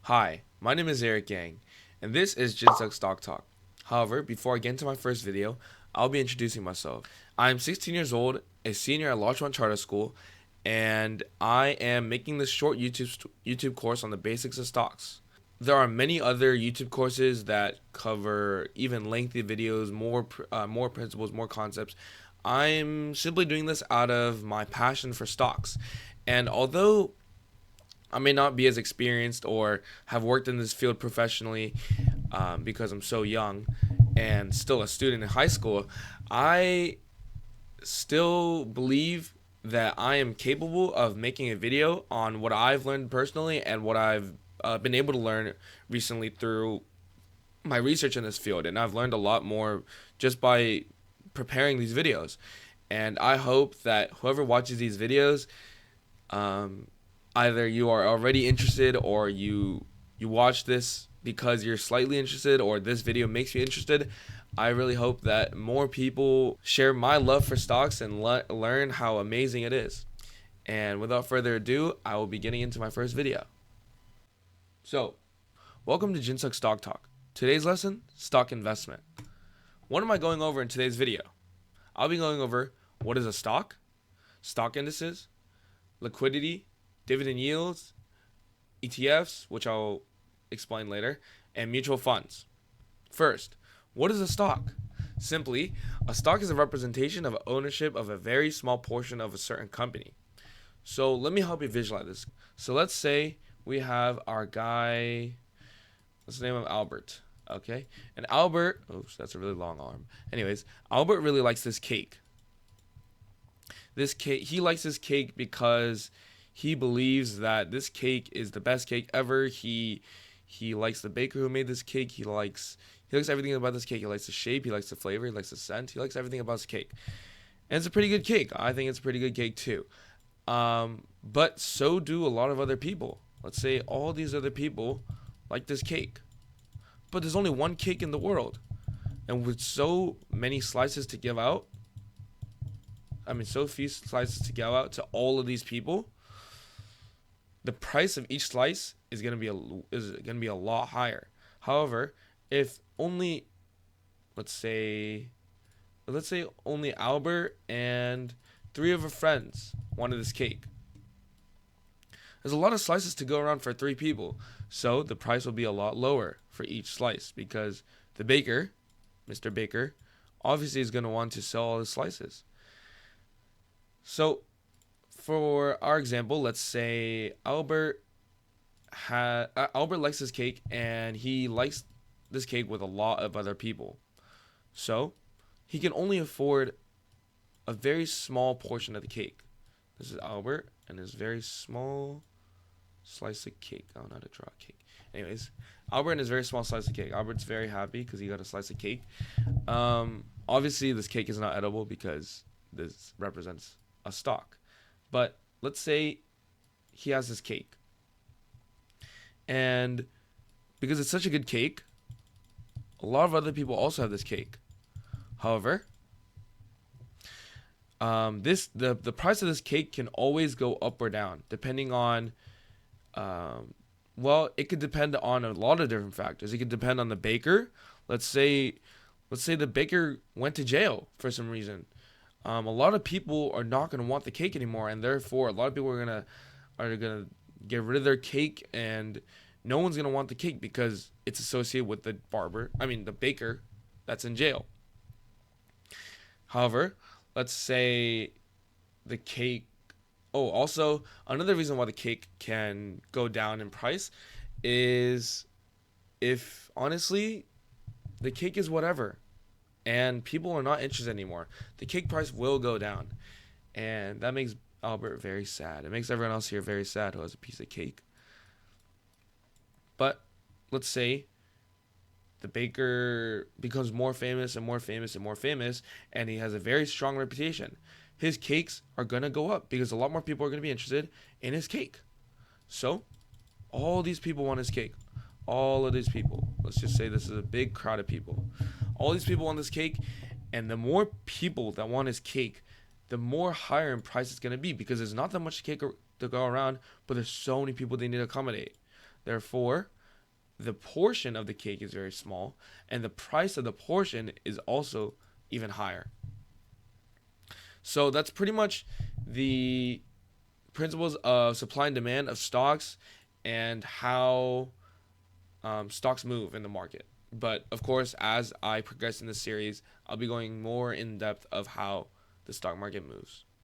Hi, my name is Eric Yang, and this is Jhin Stock Talk. However, before I get into my first video, I'll be introducing myself. I'm 16 years old, a senior at Larchmont Charter School, and I am making this short YouTube course on the basics of stocks. There are many other YouTube courses that cover even lengthy videos, more principles, more concepts. I'm simply doing this out of my passion for stocks, and although I may not be as experienced or have worked in this field professionally because I'm so young and still a student in high school. I still believe that I am capable of making a video on what I've learned personally and what I've been able to learn recently through my research in this field. And I've learned a lot more just by preparing these videos. And I hope that whoever watches these videos, um, either you are already interested or you watch this because you're slightly interested or this video makes you interested. I really hope that more people share my love for stocks and learn how amazing it is. And without further ado, I will be getting into my first video. So, welcome to Jinsuk Stock Talk. Today's lesson, stock investment. What am I going over in today's video? I'll be going over what is a stock indices, liquidity, dividend yields, ETFs, which I'll explain later, and mutual funds. First, what is a stock? Simply, a stock is a representation of ownership of a very small portion of a certain company. So let me help you visualize this. So let's say we have our guy, let's name him Albert. Okay, and Albert, oops, that's a really long arm. Anyways, Albert really likes this cake. He likes this cake because he believes that this cake is the best cake ever. He likes the baker who made this cake. He likes everything about this cake. He likes the shape. He likes the flavor. He likes the scent. He likes everything about this cake. And it's a pretty good cake. I think it's a pretty good cake too. But so do a lot of other people. Let's say all these other people like this cake. But there's only one cake in the world. And with so many slices to give out, so few slices to give out to all of these people, the price of each slice is gonna be a lot higher. However, if only let's say only Albert and three of her friends wanted this cake, there's a lot of slices to go around for three people, so the price will be a lot lower for each slice because the baker, Mr. Baker, obviously is going to want to sell all his slices. So for our example, let's say Albert likes this cake and he likes this cake with a lot of other people. So he can only afford a very small portion of the cake. This is Albert and his very small slice of cake. I don't know how to draw a cake. Anyways, Albert and his very small slice of cake. Albert's very happy because he got a slice of cake. Obviously, this cake is not edible because this represents a stock. But let's say he has this cake. And because it's such a good cake, a lot of other people also have this cake. However, the price of this cake can always go up or down depending on it could depend on a lot of different factors. It could depend on the baker. Let's say the baker went to jail for some reason. A lot of people are not going to want the cake anymore, and therefore a lot of people are gonna get rid of their cake, and no one's gonna want the cake because it's associated with the baker that's in jail. However, let's say the cake. Oh, also another reason why the cake can go down in price is if honestly the cake is whatever and people are not interested anymore, the cake price will go down, and that makes Albert very sad. It makes everyone else here very sad who has a piece of cake. But let's say the baker becomes more famous and more famous and more famous, and he has a very strong reputation. His cakes are going to go up because a lot more people are going to be interested in his cake. So, all these people want his cake. All of these people. Let's just say this is a big crowd of people. All these people want this cake, and the more people that want his cake, the more higher in price it's going to be because there's not that much cake to go around, but there's so many people they need to accommodate. Therefore, the portion of the cake is very small, and the price of the portion is also even higher. So that's pretty much the principles of supply and demand of stocks and how stocks move in the market. But of course, as I progress in the series, I'll be going more in depth of how the stock market moves.